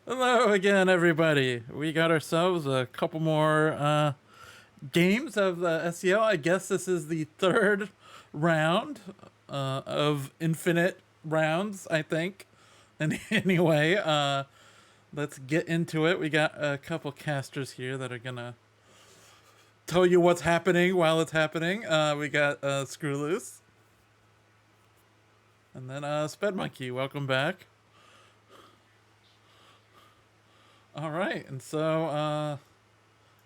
Hello again, everybody. We got ourselves a couple more games of the SCL. I guess this is the third round of infinite rounds, I think. And anyway, let's get into it. We got a couple casters here that are going to tell you what's happening while it's happening. We got Screw Loose. And then Sped Monkey, welcome back. All right, and so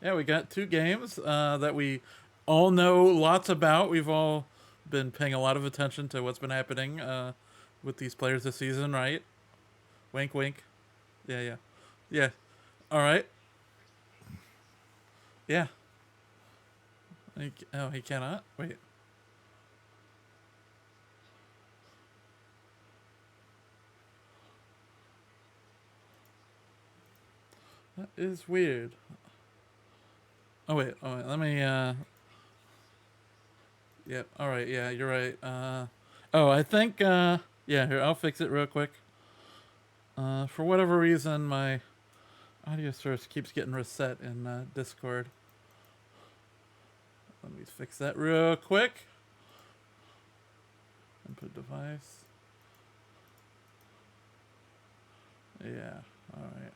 yeah, we got two games that we all know lots about. We've all been paying a lot of attention to what's been happening with these players this season, right? Wink, wink. Yeah, yeah, yeah. All right. Yeah. Oh, he cannot. Wait. That is weird. Oh wait. Oh wait. Let me. Yeah. All right. Yeah, you're right. Oh, I think. Yeah. Here, I'll fix it real quick. For whatever reason, my audio source keeps getting reset in Discord. Let me fix that real quick. Input device. Yeah, alright.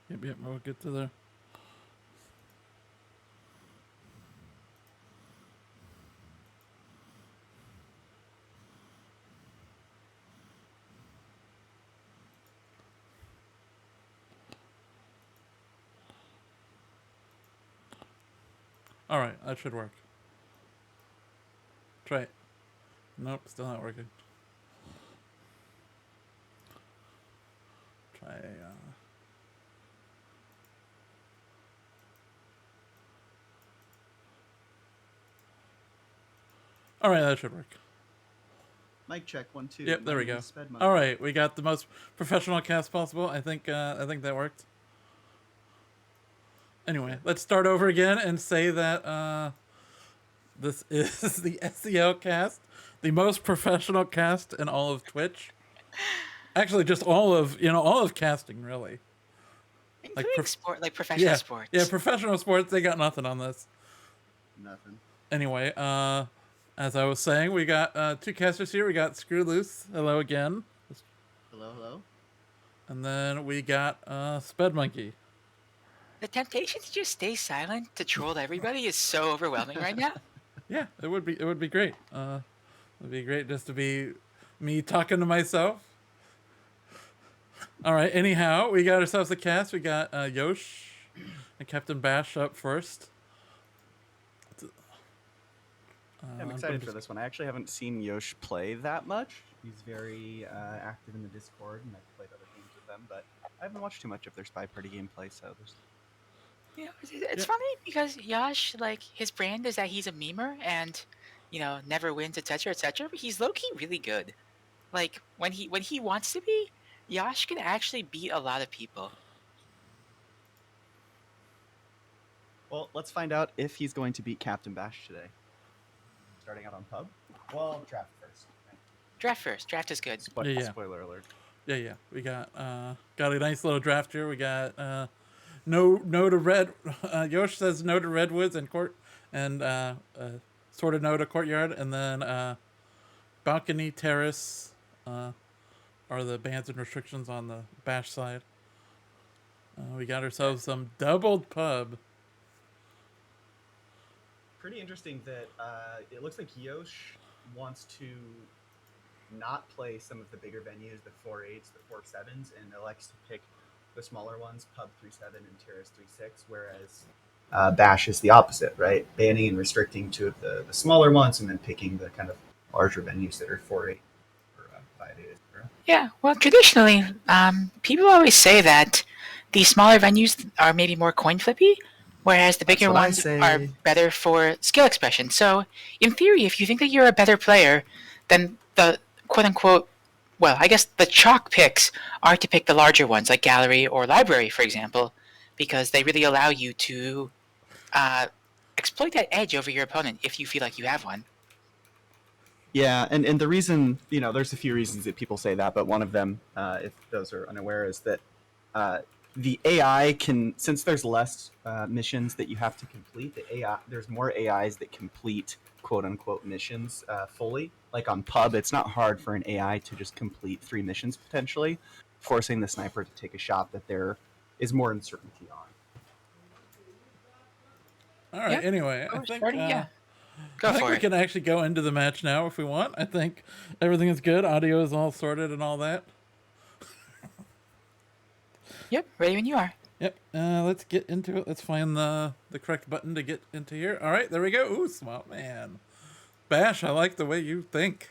Yep, we'll get to there. Alright, that should work. Try it. Nope, still not working. Try Alright, that should work. Mic check 1 2. Yep, there we My name go. is Sped Monkey. Alright, we got the most professional cast possible. I think that worked. Anyway, let's start over again and say that this is the SCL cast, the most professional cast in all of Twitch. Actually, just all of casting, really. Including sport, like professional sports. Yeah, professional sports, they got nothing on this. Nothing. Anyway, as I was saying, we got two casters here. We got Screw Loose. Hello again. Hello. And then we got Sped Monkey. The temptation to just stay silent to troll everybody is so overwhelming right now. Yeah, it would be great. It would be great just to be me talking to myself. All right. Anyhow, we got ourselves a cast. We got Yosh and CptBasch up first. I'm excited for this one. I actually haven't seen Yosh play that much. He's very active in the Discord, and I've played other games with them, but I haven't watched too much of their SpyParty gameplay, so there's... It's funny because Yosh, like, his brand is that he's a memer and, never wins, etc., etc., but he's low-key really good. Like, when he wants to be, Yosh can actually beat a lot of people. Well, let's find out if he's going to beat CptBasch today. Starting out on pub. Well, draft first. Right? Draft first. Draft is good. Yeah. Spoiler alert. Yeah. We got a nice little draft here. We got no to red. Yosh says no to redwoods and court, and sort of no to courtyard, and then balcony, terrace are the bans and restrictions on the bash side. We got ourselves some doubled pub. Pretty interesting that it looks like Yosh wants to not play some of the bigger venues, the 4-8s, the 4-7s, and elects to pick the smaller ones, Pub 3-7 and Terrace 3-6, whereas Bash is the opposite, right? Banning and restricting two of the smaller ones and then picking the kind of larger venues that are 4-8 or 5-8. Yeah, well, traditionally, people always say that the smaller venues are maybe more coin flippy, whereas the bigger ones are better for skill expression. So, in theory, if you think that you're a better player, then the quote-unquote, well, I guess the chalk picks are to pick the larger ones, like gallery or library, for example, because they really allow you to exploit that edge over your opponent if you feel like you have one. Yeah, and the reason, there's a few reasons that people say that, but one of them, if those are unaware, is that the AI can, since there's less missions that you have to complete, there's more AIs that complete quote-unquote missions fully. Like on pub, it's not hard for an AI to just complete 3 missions potentially, forcing the sniper to take a shot that there is more uncertainty on. All right. Yep. Anyway, I think Go I think for we it. can actually go into the match now if we want. I think everything is good. Audio is all sorted and all that. Yep, ready when you are. Yep. Let's get into it. Let's find the correct button to get into here. All right, there we go. Ooh, smart man. Bash, I like the way you think.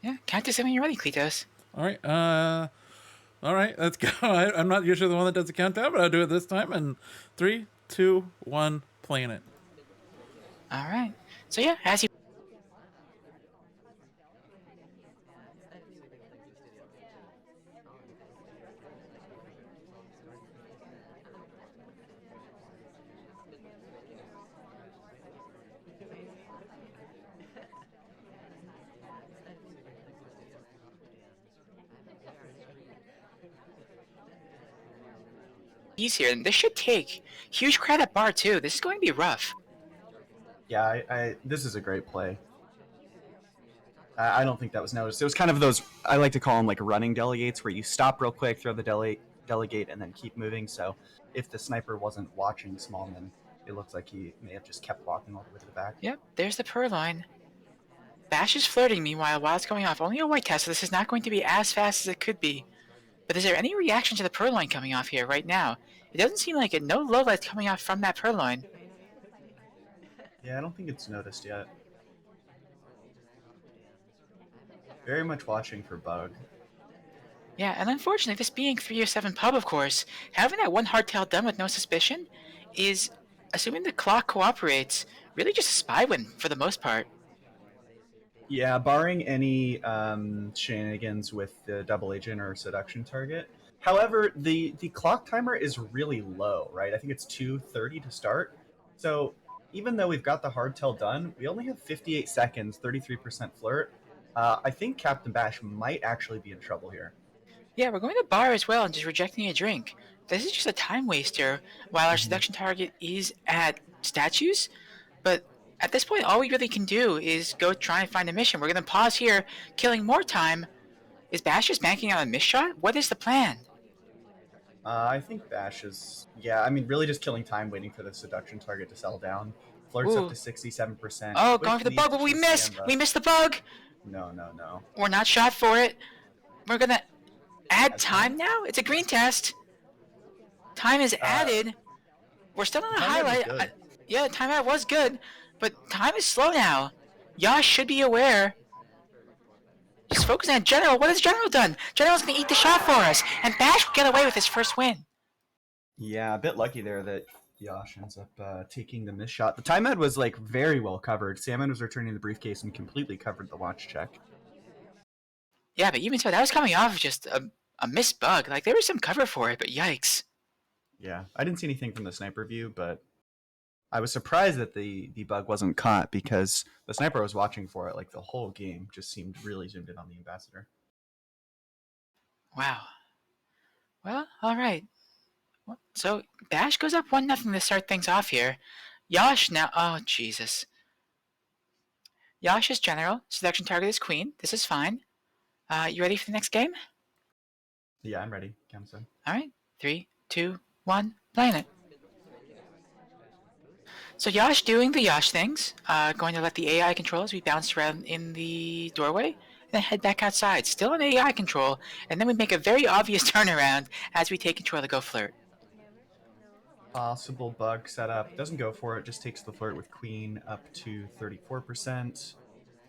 Yeah, count to 7 when you're ready, Kletos. All right. All right, let's go. I'm not usually the one that does the countdown, but I'll do it this time. And 3, 2, 1, playing it. All right. So yeah, as you here, and this should take huge crowd at bar too. This is going to be rough. Yeah, this is a great play. I don't think that was noticed. It was kind of those, I like to call them like running delegates, where you stop real quick, throw the delegate, and then keep moving. So if the sniper wasn't watching Smallman, it looks like he may have just kept walking all the way to the back. Yep, there's the purloin. Bash is flirting meanwhile while it's going off. Only a white test, so this is not going to be as fast as it could be. But is there any reaction to the purloin coming off here right now? It doesn't seem like it. No low lights coming off from that purloin. Yeah, I don't think it's noticed yet. Very much watching for bug. Yeah, and unfortunately, this being 307 pub, of course, having that one hardtail done with no suspicion is, assuming the clock cooperates, really just a spy win for the most part. Yeah, barring any shenanigans with the double agent or seduction target. However, the clock timer is really low, right? I think it's 2:30 to start. So even though we've got the hardtail done, we only have 58 seconds, 33% flirt. I think CptBasch might actually be in trouble here. Yeah, we're going to bar as well and just rejecting a drink. This is just a time waster while our seduction target is at statues. But at this point, all we really can do is go try and find a mission. We're going to pause here, killing more time. Is Bash just banking on a miss shot? What is the plan? I think Bash is, really just killing time, waiting for the seduction target to settle down. Flirt's up to 67%. Oh, going for the bug, but we missed! We missed the bug! No. We're not shot for it. We're going to add time now? It's a green test. Time is added. We're still on a highlight. Yeah, the timeout was good, but time is slow now. Yosh should be aware. Just focusing on General. What has General done? General's going to eat the shot for us, and Bash will get away with his first win. Yeah, a bit lucky there that Yosh ends up taking the miss shot. The timeout was very well covered. Salmon was returning the briefcase and completely covered the watch check. Yeah, but even so, that was coming off of just a missed bug. There was some cover for it, but yikes. Yeah, I didn't see anything from the sniper view, but I was surprised that the bug wasn't caught, because the sniper was watching for it the whole game. Just seemed really zoomed in on the ambassador. Wow. Well, all right. So Bash goes up 1-0 to start things off here. Yosh now. Oh Jesus. Yosh is General. Seduction target is Queen. This is fine. You ready for the next game? Yeah, I'm ready. Kamson. All right. 3, 2, 1. Playing it. So Yosh doing the Yosh things. Going to let the AI control as we bounce around in the doorway, and then head back outside. Still on AI control, and then we make a very obvious turnaround as we take control to go flirt. Possible bug setup. Doesn't go for it. Just takes the flirt with Queen up to 34%,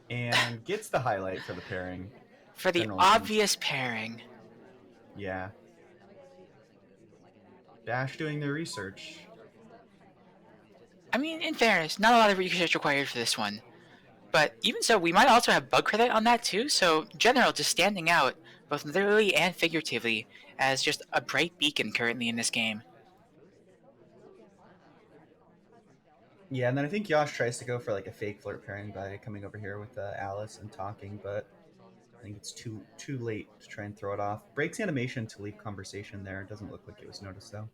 and gets the highlight for the pairing. For the obvious pairing. Yeah. Bash doing their research. I mean, in fairness, not a lot of research required for this one. But even so, we might also have bug credit on that too, so General just standing out, both literally and figuratively, as just a bright beacon currently in this game. Yeah, and then I think Yosh tries to go for like a fake flirt pairing by coming over here with Alice and talking, but I think it's too late to try and throw it off. Breaks animation to leave conversation there. It doesn't look like it was noticed though.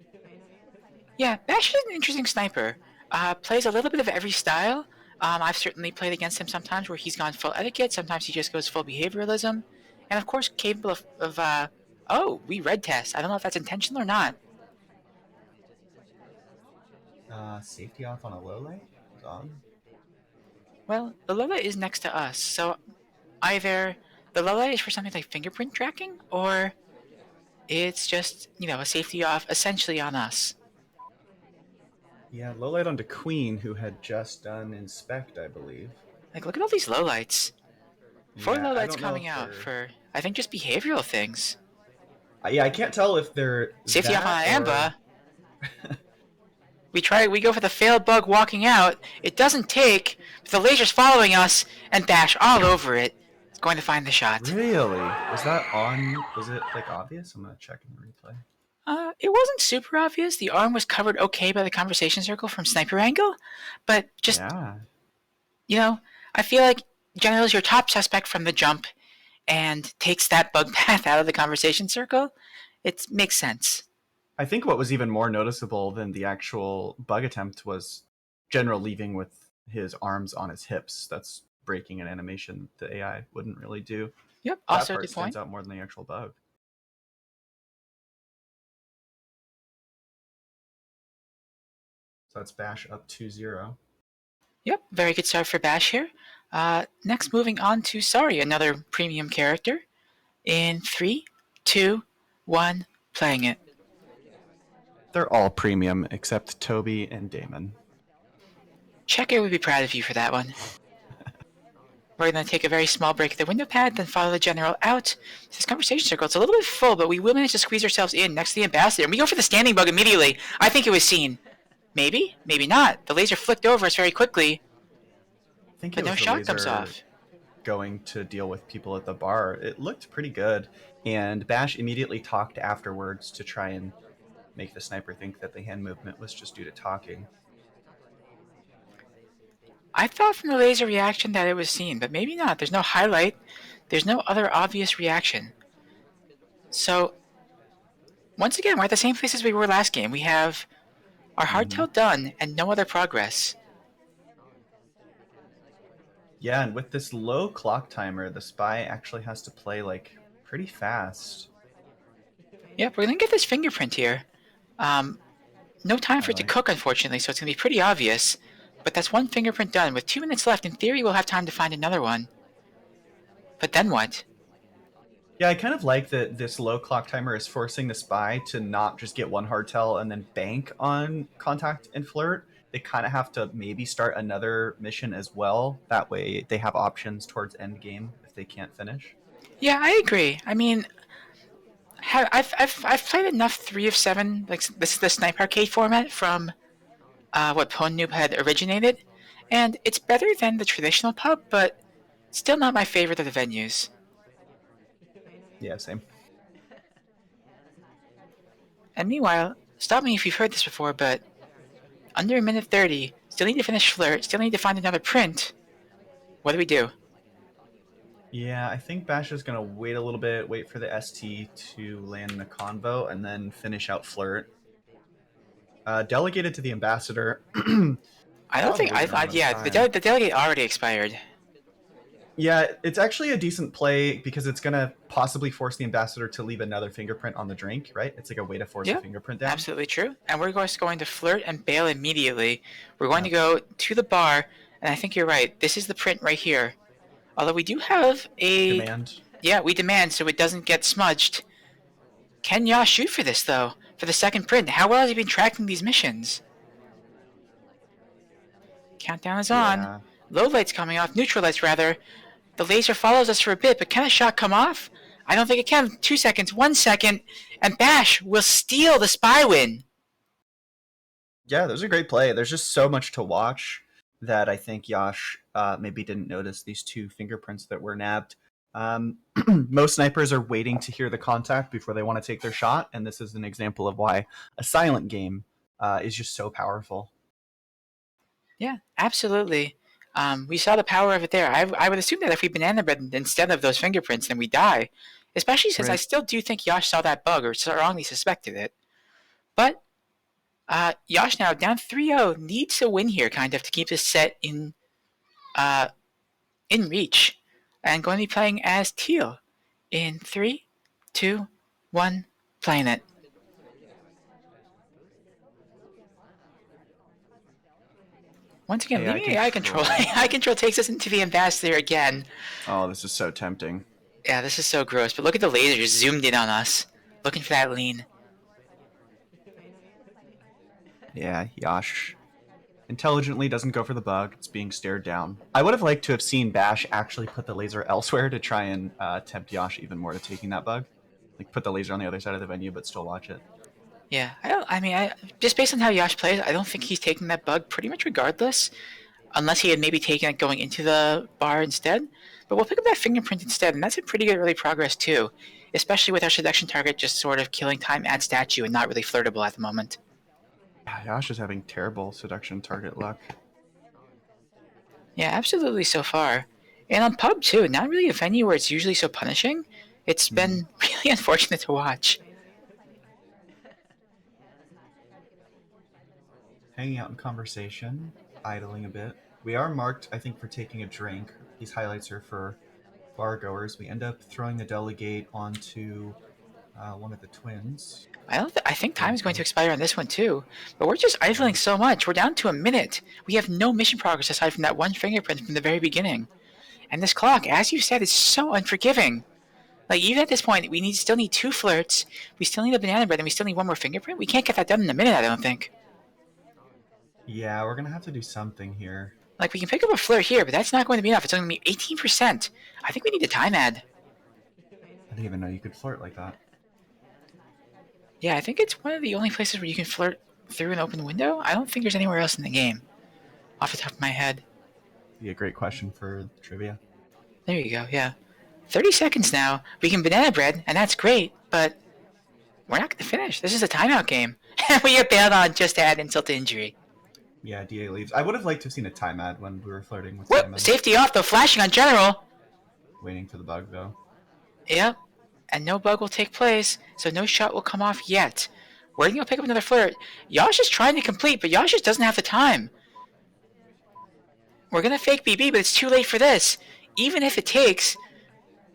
Yeah, Bash is an interesting sniper. Plays a little bit of every style. I've certainly played against him sometimes where he's gone full etiquette. Sometimes he just goes full behavioralism, and of course capable of oh, we red test. I don't know if that's intentional or not. Safety off on a low light? Was on. Well, the low light is next to us, so either the low light is for something like fingerprint tracking, or it's just a safety off essentially on us. Yeah, low light onto Queen, who had just done Inspect, I believe. Like, look at all these lowlights. Four Yeah, I lowlights don't know coming if out they're... for, I think, just behavioral things. Yeah, I can't tell if they're Safety off on that Amba. We go for the failed bug walking out. It doesn't take, but the laser's following us, and Bash all over it. It's going to find the shot. Really? Was that on? Was it like obvious? I'm gonna check in the replay. It wasn't super obvious. The arm was covered okay by the conversation circle from sniper angle, but just, I feel like General is your top suspect from the jump and takes that bug path out of the conversation circle. It makes sense. I think what was even more noticeable than the actual bug attempt was General leaving with his arms on his hips. That's breaking an animation the AI wouldn't really do. Yep, also that part good stands point. out more than the actual bug. So that's Bash up 2-0. Yep, very good start for Bash here. Next, moving on to Sorry, another premium character. In 3, 2, 1, playing it. They're all premium except Toby and Damon. Checker would be proud of you for that one. We're going to take a very small break at the window pad, then follow the general out. This conversation circle, it's a little bit full, but we will manage to squeeze ourselves in next to the ambassador. And we go for the standing bug immediately. I think it was seen. Maybe, maybe not. The laser flicked over us very quickly. I think but no shot comes off. Going to deal with people at the bar. It looked pretty good. And Bash immediately talked afterwards to try and make the sniper think that the hand movement was just due to talking. I thought from the laser reaction that it was seen, but maybe not. There's no highlight. There's no other obvious reaction. So, once again, we're at the same place as we were last game. We have our hardtail done and no other progress. Yeah, and with this low clock timer, the spy actually has to play like pretty fast. Yep, we're going to get this fingerprint here. No time for it to cook, unfortunately, so it's going to be pretty obvious. But that's one fingerprint done. With 2 minutes left, in theory, we'll have time to find another one. But then what? Yeah, I kind of like that this low clock timer is forcing the spy to not just get one hardtail and then bank on contact and flirt. They kind of have to maybe start another mission as well. That way they have options towards end game if they can't finish. Yeah, I agree. I mean, I've played enough 3 of 7. Like, this is the Snipe Arcade format from what PwnNoob had originated, and it's better than the traditional pub, but still not my favorite of the venues. Yeah, same. And meanwhile, stop me if you've heard this before, but under a minute 30, still need to finish flirt, still need to find another print. What do we do? Yeah, I think Bash is going to wait a little bit, wait for the ST to land in the convo, and then finish out flirt. Delegated to the ambassador. I don't think the delegate already expired. Yeah, it's actually a decent play because it's going to possibly force the ambassador to leave another fingerprint on the drink, right? It's like a way to force a fingerprint down. Absolutely true. And we're just going to flirt and bail immediately. We're going to go to the bar, and I think you're right. This is the print right here. Although we do have a... Demand. Yeah, we demand so it doesn't get smudged. Can Yosh shoot for this, though? For the second print? How well has he been tracking these missions? Countdown is on. Low light's coming off. Neutral light's, rather. The laser follows us for a bit, but can a shot come off? I don't think it can. 2 seconds, 1 second, and Bash will steal the spy win. Yeah, that was a great play. There's just so much to watch that I think Yosh maybe didn't notice these 2 fingerprints that were nabbed. Most snipers are waiting to hear the contact before they want to take their shot, and this is an example of why a silent game is just so powerful. Yeah, absolutely. We saw the power of it there. I would assume that if we banana bread instead of those fingerprints, then we die. Especially since I Right. still do think Yosh saw that bug or strongly suspected it. But Yosh now down 3-0 needs to win here, kind of, to keep this set uh, in reach. And going to be playing as Teal in 3, 2, 1, playing it. Once again, AI leaving AI control. AI control takes us into the ambassador again. Oh, this is so tempting. Yeah, this is so gross. But look at the laser just zoomed in on us, looking for that lean. Yeah, Yosh intelligently doesn't go for the bug. It's being stared down. I would have liked to have seen Basch actually put the laser elsewhere to try and tempt Yosh even more to taking that bug. Like put the laser on the other side of the venue, but still watch it. Yeah, I just based on how Yosh plays, I don't think he's taking that bug pretty much regardless, unless he had maybe taken it going into the bar instead. But we'll pick up that fingerprint instead, and that's a pretty good early progress too, especially with our seduction target just sort of killing time at statue and not really flirtable at the moment. Yeah, Yosh is having terrible seduction target luck. Yeah, absolutely so far. And on pub too, not really a venue where it's usually so punishing. It's been really unfortunate to watch. Hanging out in conversation, idling a bit. We are marked, I think, for taking a drink. These highlights are for bar goers. We end up throwing the delegate onto one of the twins. I think time is going to expire on this one too. But we're just idling so much. We're down to a minute. We have no mission progress aside from that one fingerprint from the very beginning. And this clock, as you said, is so unforgiving. Like even at this point, still need 2 flirts. We still need a banana bread, and we still need 1 more fingerprint. We can't get that done in a minute, I don't think. Yeah, we're gonna have to do something here. Like we can pick up a flirt here, but that's not going to be enough. It's only going to be 18%. I think we need a time ad. I didn't even know you could flirt like that. Yeah, I think it's one of the only places where you can flirt through an open window. I don't think there's anywhere else in the game, off the top of my head. Be a great question for trivia. There you go, yeah. 30 seconds now. We can banana bread, and that's great, but we're not going to finish. This is a timeout game. And we get bailed on just to add insult to injury. Yeah, DA leaves. I would have liked to have seen a time ad when we were flirting with Whoop! Simon. Safety off, though. Flashing on general. Waiting for the bug, though. Yep. And no bug will take place, so no shot will come off yet. We're going to go pick up another flirt. Yosh is trying to complete, but Yosh just doesn't have the time. We're going to fake BB, but it's too late for this. Even if it takes,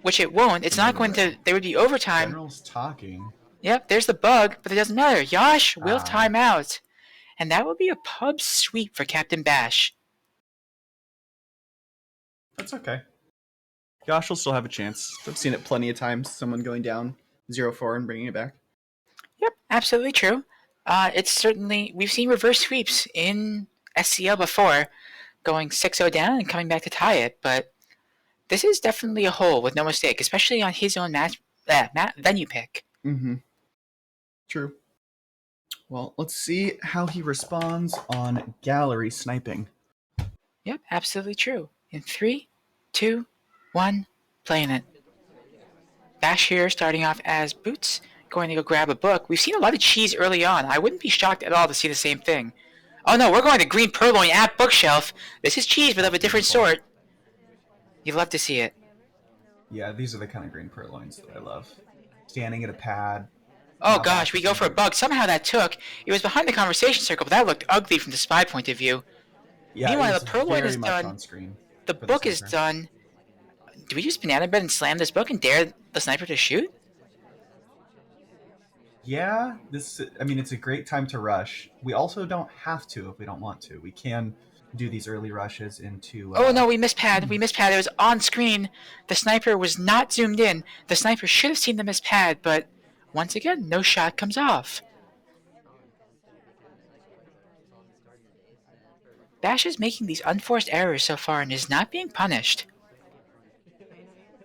which it won't, it's not going to... There would be overtime. General's talking. Yep, there's the bug, but it doesn't matter. Yosh will time out. And that will be a pub sweep for CptBasch. That's okay. Yosh will still have a chance. I've seen it plenty of times. Someone going down 0-4 and bringing it back. Yep, absolutely true. It's certainly... We've seen reverse sweeps in SCL before, going 6-0 down and coming back to tie it, but this is definitely a hole with no mistake, especially on his own venue pick. Mm-hmm. True. Well, let's see how he responds on gallery sniping. Yep, absolutely true. In 3, 2, 1, playing it. Basch here starting off as Boots, going to go grab a book. We've seen a lot of cheese early on. I wouldn't be shocked at all to see the same thing. Oh no, we're going to green purloin at bookshelf. This is cheese, but of a different sort. You'd love to see it. Yeah, these are the kind of green purloins that I love. Standing at a pad. Oh gosh, we go for a bug. Somehow that took. It was behind the conversation circle, but that looked ugly from the spy point of view. Yeah, meanwhile, the purloin is done. The book is done. Do we use banana bread and slam this book and dare the sniper to shoot? Yeah, it's a great time to rush. We also don't have to if we don't want to. We can do these early rushes into... Oh no, we missed pad. We missed pad. It was on screen. The sniper was not zoomed in. The sniper should have seen the missed pad, but once again, no shot comes off. Basch is making these unforced errors so far and is not being punished.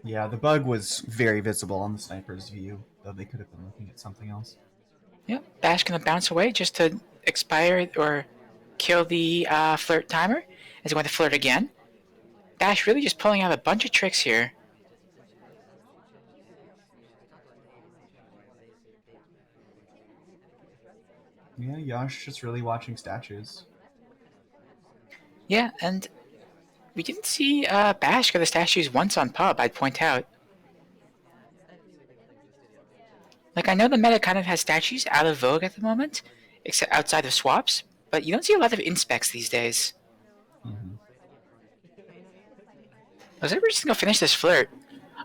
Yeah, the bug was very visible on the sniper's view, though they could have been looking at something else. Yep, Basch gonna bounce away just to expire or kill the flirt timer. Is going to flirt again. Basch really just pulling out a bunch of tricks here. Yeah, Yosh just really watching statues. Yeah, and we didn't see Basch get the statues once on pub, I'd point out. Like, I know the meta kind of has statues out of vogue at the moment, except outside of swaps, but you don't see a lot of inspects these days. Mm-hmm. I was like, we're just gonna finish this flirt.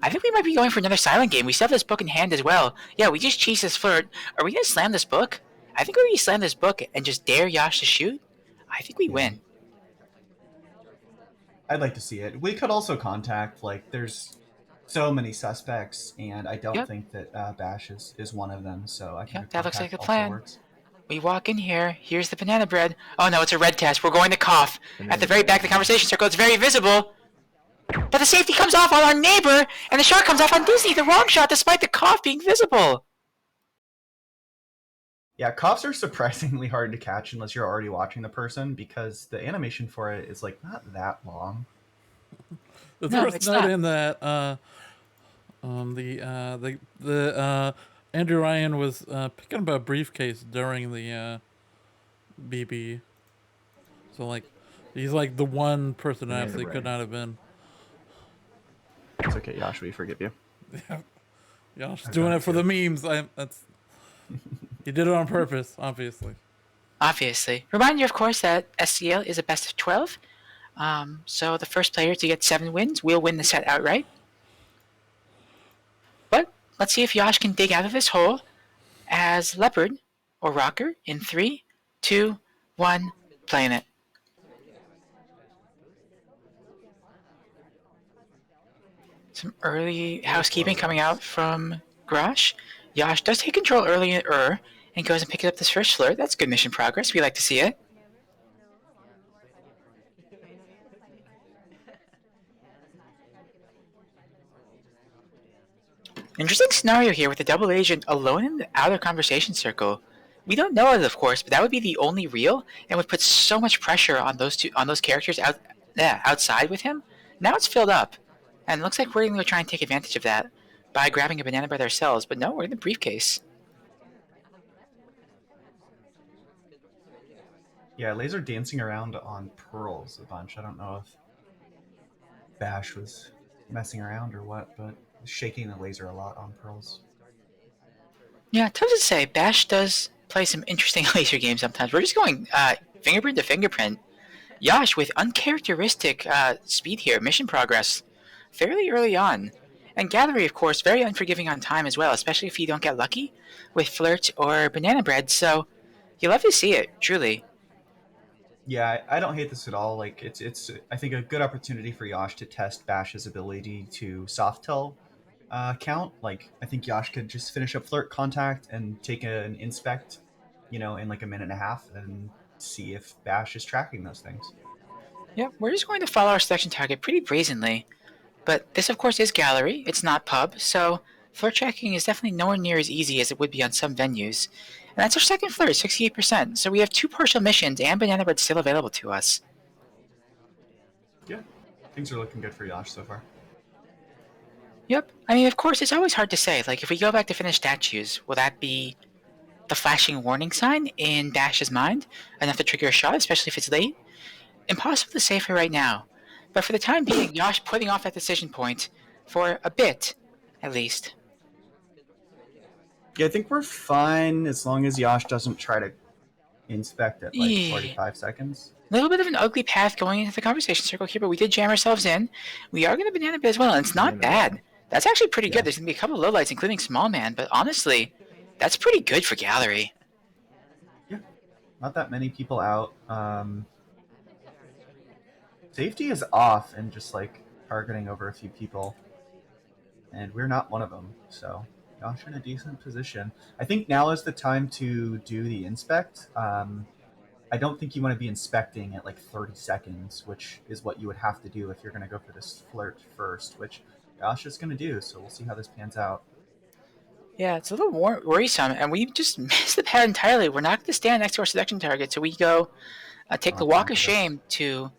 I think we might be going for another silent game. We still have this book in hand as well. Yeah, we just cheese this flirt. Are we gonna slam this book? I think we slam this book and just dare Yosh to shoot. I think we win. I'd like to see it. We could also contact, like, there's so many suspects, and I don't think that Basch is one of them, so I think that looks like the also plan. works. We walk in here. Here's the banana bread. Oh no, it's a red test. We're going to cough. At the very back of the conversation circle, it's very visible. But the safety comes off on our neighbor, and the shot comes off on Disney. The wrong shot, despite the cough being visible. Yeah, coughs are surprisingly hard to catch unless you're already watching the person, because the animation for it is, like, not that long. The first note in that Andrew Ryan was picking up a briefcase during the BB, so like he's like the one person that actually could not have been. It's okay, Yosh, we forgive you. Yosh doing it for the memes. He did it on purpose, obviously. Obviously. Remind you, of course, that SCL is a best of 12. So the first player to get 7 wins will win the set outright. But let's see if Yosh can dig out of this hole as Leopard or Rocker in 3, 2, 1, playing it. Some early housekeeping coming out from Grosh. Yosh does take control earlier and goes and picks up this first flirt. That's good mission progress. We like to see it. Interesting scenario here with the double agent alone in the outer conversation circle. We don't know it, of course, but that would be the only real, and would put so much pressure on those characters outside with him. Now it's filled up, and it looks like we're going to try and take advantage of that by grabbing a banana bread ourselves. But no, we're in the briefcase. Yeah, Laser dancing around on pearls a bunch. I don't know if Basch was messing around or what, but shaking the laser a lot on pearls. Yeah, tough to say. Basch does play some interesting laser games sometimes. We're just going fingerprint to fingerprint. Yosh with uncharacteristic speed here, mission progress, fairly early on. And Gallery, of course, very unforgiving on time as well, especially if you don't get lucky with flirt or banana bread. So you love to see it, truly. Yeah, I don't hate this at all. Like, it's I think a good opportunity for Yosh to test Bash's ability to soft tell count. Like, I think Yosh could just finish up flirt contact and take an inspect, in like a minute and a half, and see if Basch is tracking those things. Yeah, we're just going to follow our selection target pretty brazenly. But this, of course, is Gallery. It's not pub, so flirt tracking is definitely nowhere near as easy as it would be on some venues. And that's our second flirt, 68%. So we have 2 partial missions and banana bread still available to us. Yeah, things are looking good for Yosh so far. Yep. I mean, of course, it's always hard to say. Like, if we go back to finish statues, will that be the flashing warning sign in Bash's mind enough to trigger a shot, especially if it's late? Impossible to say for right now. But for the time being, Yosh putting off that decision point for a bit, at least. Yeah, I think we're fine as long as Yosh doesn't try to inspect at 45 seconds. A little bit of an ugly path going into the conversation circle here, but we did jam ourselves in. We are going to banana bit as well, and it's not bad. That's actually pretty good. There's going to be a couple of lowlights, including Small Man, but honestly, that's pretty good for Gallery. Yeah, not that many people out. Safety is off and just targeting over a few people, and we're not one of them, so Yosh in a decent position. I think now is the time to do the inspect. I don't think you want to be inspecting at 30 seconds, which is what you would have to do if you're going to go for this flirt first, which Yosh is going to do, so we'll see how this pans out. Yeah, it's a little worrisome, and we just missed the pad entirely. We're not going to stand next to our selection target, so we go take the walk of shame to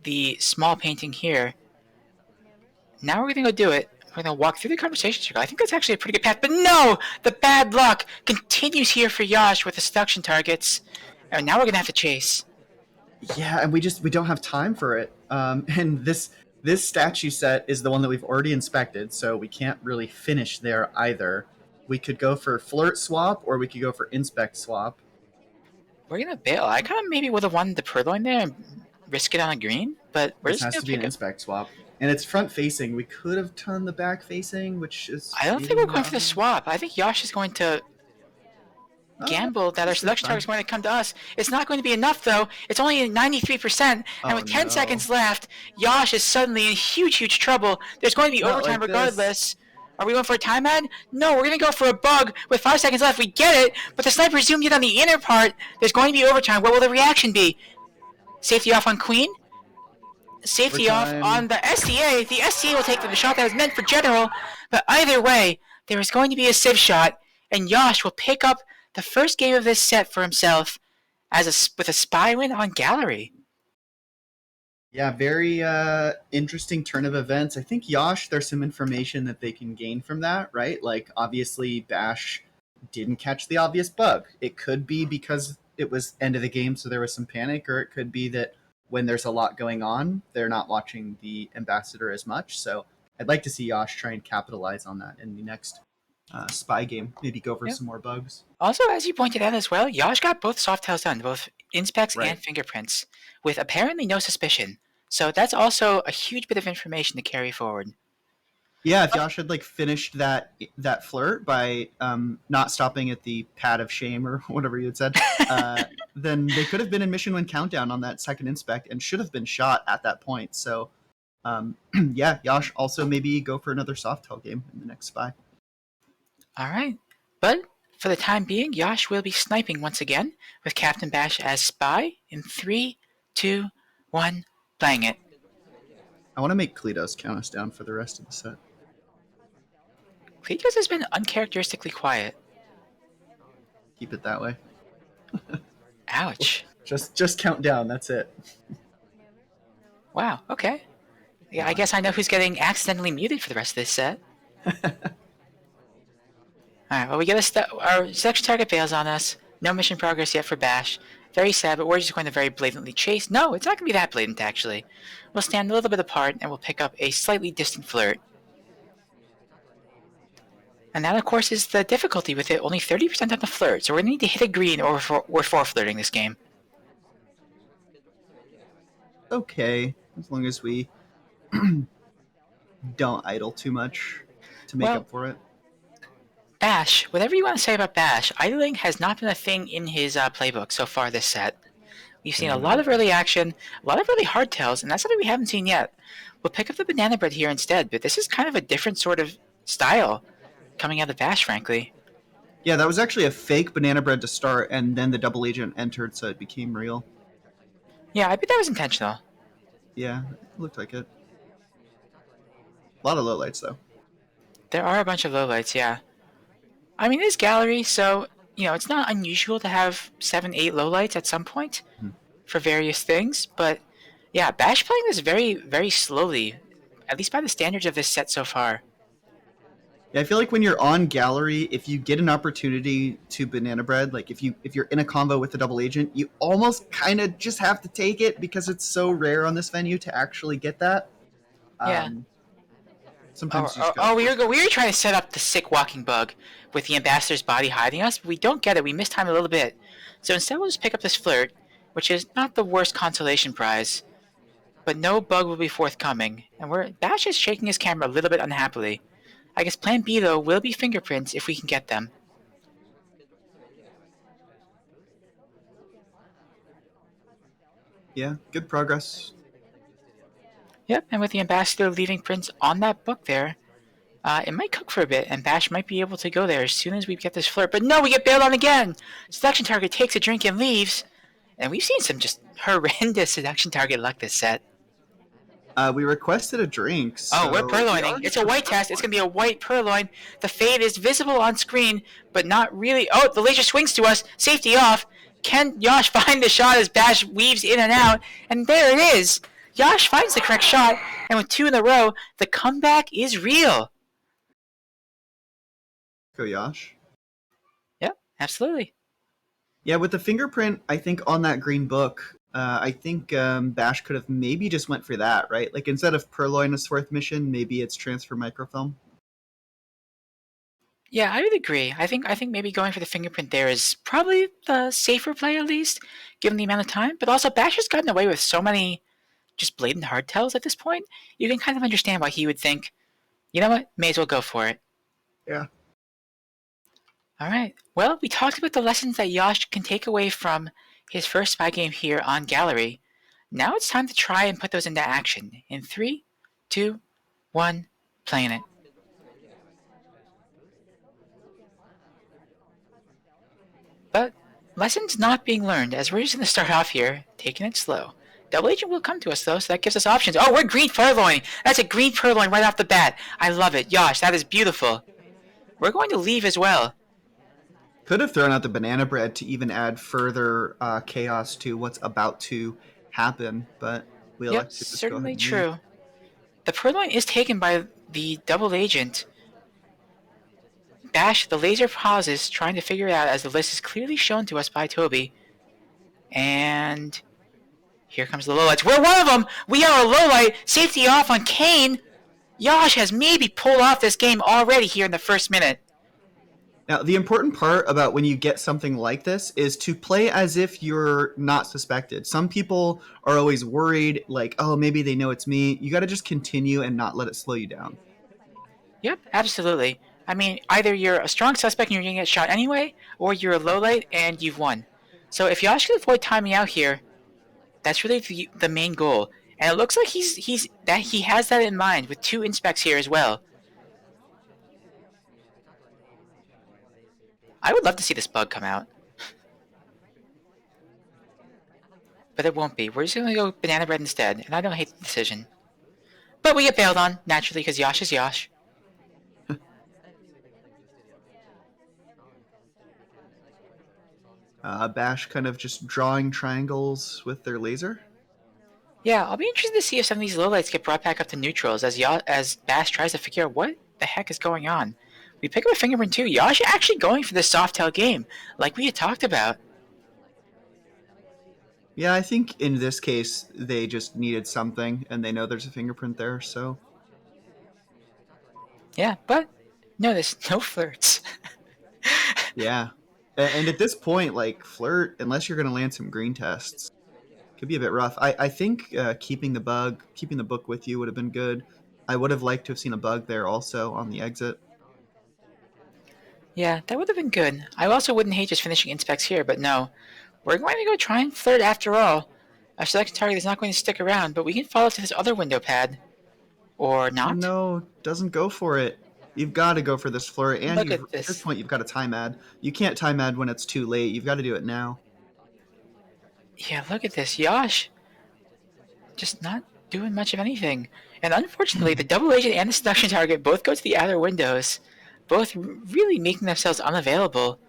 the small painting here. Now we're going to go do it. We're going to walk through the conversation circle. I think that's actually a pretty good path, but no! The bad luck continues here for Yosh with the seduction targets, and now we're going to have to chase. Yeah, and we don't have time for it. And this statue set is the one that we've already inspected, so we can't really finish there either. We could go for flirt swap, or we could go for inspect swap. We're gonna bail. I kind of maybe would have wanted the purloin there and risk it on a green, but we're This just has gonna to be an pick it. inspect swap, and it's front facing. We could have done the back facing, which is. I don't think maybe we're more going for the obvious. swap. I think Yosh is going to gamble that our That's selection fine. target is going to come to us. It's not going to be enough, though. It's only 93%, and Oh, with 10 no. seconds left, Yosh is suddenly in huge trouble. There's going to be Not overtime like regardless. this. Are we going for a time ad? No, we're going to go for a bug. With 5 seconds left, we get it, but the sniper zoomed in on the inner part. There's going to be overtime. What will the reaction be? Safety off on Queen? Safety Overtime. off on the SCA. The SCA will take the shot that was meant for General, but either way, there is going to be a civ shot, and Yosh will pick up the first game of this set for himself with a spy win on Gallery. Yeah, very interesting turn of events. I think Yosh, there's some information that they can gain from that, right? Like, obviously, Bash didn't catch the obvious bug. It could be because it was end of the game, so there was some panic, or it could be that when there's a lot going on, they're not watching the ambassador as much. So I'd like to see Yosh try and capitalize on that in the next spy game. Maybe go for some more bugs. Also, as you pointed out as well, Yosh got both soft tails done, both inspects Right. and fingerprints, with apparently no suspicion. So that's also a huge bit of information to carry forward. Yeah, if Yosh had finished that flirt by not stopping at the pad of shame or whatever you had said, then they could have been in mission win countdown on that second inspect and should have been shot at that point. So, yeah, Yosh also maybe go for another soft tail game in the next spy. All right, but for the time being, Yosh will be sniping once again with CptBasch as spy in 3, 2, 1, playing it. I want to make Kledos count us down for the rest of the set. Kledos has been uncharacteristically quiet. Keep it that way. Ouch. Just count down. That's it. Wow, okay. Yeah, I guess I know who's getting accidentally muted for the rest of this set. Alright, well, we get our selection target bails on us. No mission progress yet for Bash. Very sad, but we're just going to very blatantly chase. No, it's not going to be that blatant, actually. We'll stand a little bit apart, and we'll pick up a slightly distant flirt. And that, of course, is the difficulty with it. Only 30% on the flirt, so we're going to need to hit a green or we're for flirting this game. Okay, as long as we don't idle too much to make up for it. Bash, whatever you want to say about Bash, idling has not been a thing in his playbook so far this set. We've seen a lot of early action, a lot of really hardtails, and that's something we haven't seen yet. We'll pick up the banana bread here instead, but this is kind of a different sort of style coming out of Bash, frankly. Yeah, that was actually a fake banana bread to start, and then the double agent entered, so it became real. Yeah, I bet that was intentional. Yeah, it looked like it. A lot of lowlights, though. There are a bunch of lowlights, yeah. I mean, it's Gallery, so, it's not unusual to have 7, 8 lowlights at some point for various things, but, yeah, Bash playing this very, very slowly, at least by the standards of this set so far. Yeah, I feel like when you're on Gallery, if you get an opportunity to banana bread, like if you're in a combo with a double agent, you almost kind of just have to take it because it's so rare on this venue to actually get that. Yeah. Sometimes we were trying to set up the sick walking bug with the ambassador's body hiding us, but we don't get it. We mistime a little bit. So instead we'll just pick up this flirt, which is not the worst consolation prize, but no bug will be forthcoming. And Bash is shaking his camera a little bit unhappily. I guess plan B, though, will be fingerprints if we can get them. Yeah, good progress. Yep, and with the ambassador leaving prints on that book there, it might cook for a bit, and Bash might be able to go there as soon as we get this flirt. But no, we get bailed on again! Seduction target takes a drink and leaves. And we've seen some just horrendous seduction target luck this set. We requested a drink. So oh, we're purloining. It's a white test. It's going to be a white purloin. The fade is visible on screen, but not really. Oh, the laser swings to us. Safety off. Can Yosh find the shot as Bash weaves in and out? And there it is. Yosh finds the correct shot, and with 2 in a row, the comeback is real. Go Yosh. Yep, absolutely. Yeah, with the fingerprint, I think on that green book, I think Bash could have maybe just went for that, right? Like instead of Purloin a Swarth mission, maybe it's transfer microfilm. Yeah, I would agree. I think maybe going for the fingerprint there is probably the safer play, at least, given the amount of time. But also, Bash has gotten away with so many just blatant hardtails at this point. You can kind of understand why he would think, you know what, may as well go for it. Yeah. All right. Well, we talked about the lessons that Yosh can take away from his first spy game here on Gallery. Now it's time to try and put those into action. In 3, 2, 1, playing it. But lessons not being learned, as we're just going to start off here, taking it slow. Double agent will come to us, though, so that gives us options. Oh, we're green purloin. That's a green purloin right off the bat. I love it. Yosh, that is beautiful. We're going to leave as well. Could have thrown out the banana bread to even add further chaos to what's about to happen, but we elect to just certainly go ahead and leave. true. The purloin is taken by the double agent. Bash, the laser pauses, trying to figure it out as the list is clearly shown to us by Toby. And here comes the lowlights. We're one of them! We are a lowlight! Safety off on Kane! Yosh has maybe pulled off this game already here in the first minute. Now, the important part about when you get something like this is to play as if you're not suspected. Some people are always worried, like, oh, maybe they know it's me. You got to just continue and not let it slow you down. Yep, absolutely. I mean, either you're a strong suspect and you're going to get shot anyway, or you're a lowlight and you've won. So if Yosh can avoid timing out here, that's really the main goal. And it looks like he has that in mind with 2 inspects here as well. I would love to see this bug come out. But it won't be. We're just going to go banana bread instead, and I don't hate the decision. But we get bailed on, naturally, because Yosh is Yosh. Bash kind of just drawing triangles with their laser. Yeah, I'll be interested to see if some of these lowlights get brought back up to neutrals as Bash tries to figure out what the heck is going on. We pick up a fingerprint too. Yosh actually going for this Softail game, like we had talked about. Yeah, I think in this case, they just needed something, and they know there's a fingerprint there, so... Yeah, but notice, no flirts. Yeah. And at this point, like, flirt, unless you're going to land some green tests, could be a bit rough. I think keeping the book with you would have been good. I would have liked to have seen a bug there also on the exit. Yeah, that would have been good. I also wouldn't hate just finishing inspects here, but no. We're going to go try and flirt after all. Our selection target is not going to stick around, but we can follow to this other window pad. Or not? Oh, no, doesn't go for it. You've got to go for this flirt, and Look at at this point, you've got to time ad. You can't time ad when it's too late. You've got to do it now. Yeah, look at this. Yosh just not doing much of anything. And unfortunately, the double agent and the seduction target both go to the outer windows, both really making themselves unavailable.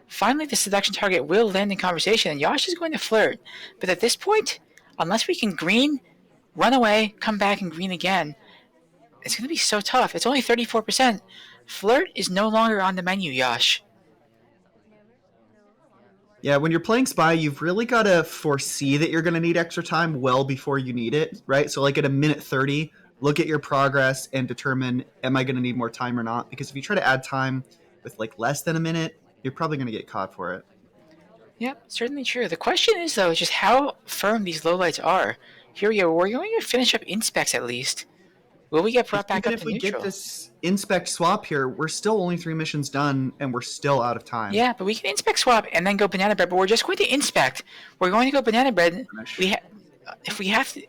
Finally, the seduction target will land in conversation, and Yosh is going to flirt. But at this point, unless we can green, run away, come back and green again, it's going to be so tough. It's only 34%. Flirt is no longer on the menu, Yosh. Yeah, when you're playing Spy, you've really got to foresee that you're going to need extra time well before you need it, right? So like at a minute 30, look at your progress and determine, am I going to need more time or not? Because if you try to add time with like less than a minute, you're probably going to get caught for it. Yep, certainly true. The question is, though, just how firm these lowlights are. Here we go. We're going to finish up inspects at least. Will we get brought back Even up if to we neutral? get this inspect swap here, we're still only 3 missions done, and we're still out of time. Yeah, but we can inspect swap and then go banana bread. But we're just going to inspect. We're going to go banana bread. If we have to,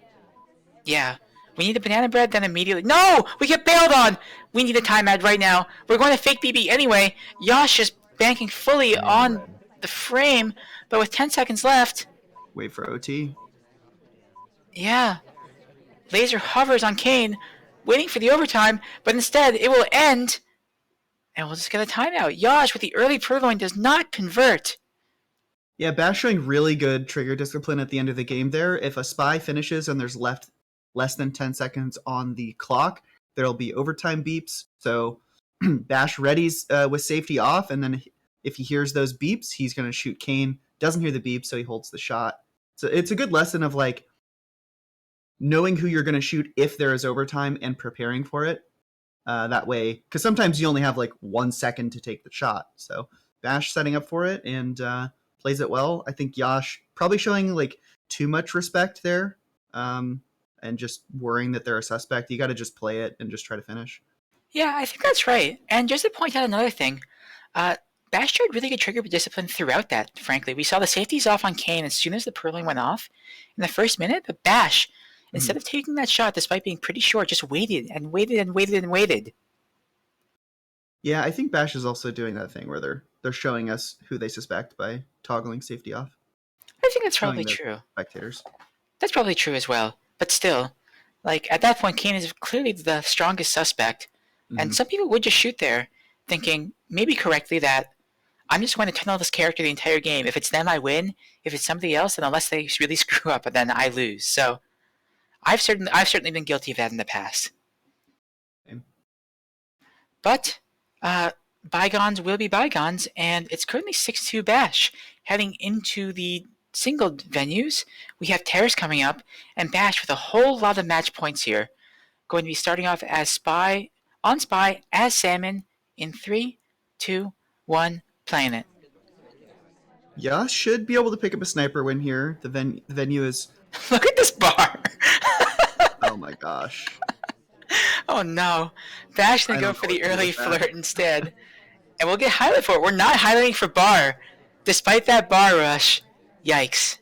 yeah, we need the banana bread. Then immediately, no, we get bailed on. We need a time ad right now. We're going to fake BB anyway. Yosh is banking fully on the frame, but with 10 seconds left. Wait for OT. Yeah, laser hovers on Kane, waiting for the overtime, but instead it will end, and we'll just get a timeout. Yosh with the early purloin does not convert. Yeah, Bash showing really good trigger discipline at the end of the game there. If a spy finishes and there's left less than 10 seconds on the clock, there'll be overtime beeps. So Bash readies with safety off, and then if he hears those beeps, he's going to shoot Kane. Doesn't hear the beep, so he holds the shot. So it's a good lesson of like knowing who you're going to shoot if there is overtime and preparing for it. That way, because sometimes you only have like 1 second to take the shot. So Basch setting up for it and plays it well. I think Yosh probably showing like too much respect there, and just worrying that they're a suspect. You got to just play it and just try to finish. Yeah, I think that's right. And just to point out another thing, uh, Bash showed really good trigger discipline throughout that, frankly. We saw the safeties off on Kane as soon as the purling went off in the first minute, but Bash, instead of taking that shot despite being pretty short, just waited and waited and waited and waited. Yeah, I think Bash is also doing that thing where they're showing us who they suspect by toggling safety off. I think that's Showing probably the true. Spectators. That's probably true as well. But still, like at that point, Kane is clearly the strongest suspect, and some people would just shoot there, thinking maybe correctly that I'm just going to tunnel this character the entire game. If it's them, I win. If it's somebody else, then unless they really screw up, then I lose. So I've certainly been guilty of that in the past. Same. But bygones will be bygones, and it's currently 6-2 Bash heading into the single venues. We have Terrace coming up, and Bash with a whole lot of match points here. Going to be starting off as Spy as Salmon in 3, 2, 1, playing it. Yeah, should be able to pick up a sniper win here. The venue is. Look at this bar. Oh my gosh. Oh no. Bash gonna go for the early flirt instead. And we'll get highlight for it. We're not highlighting for bar. Despite that bar rush. Yikes.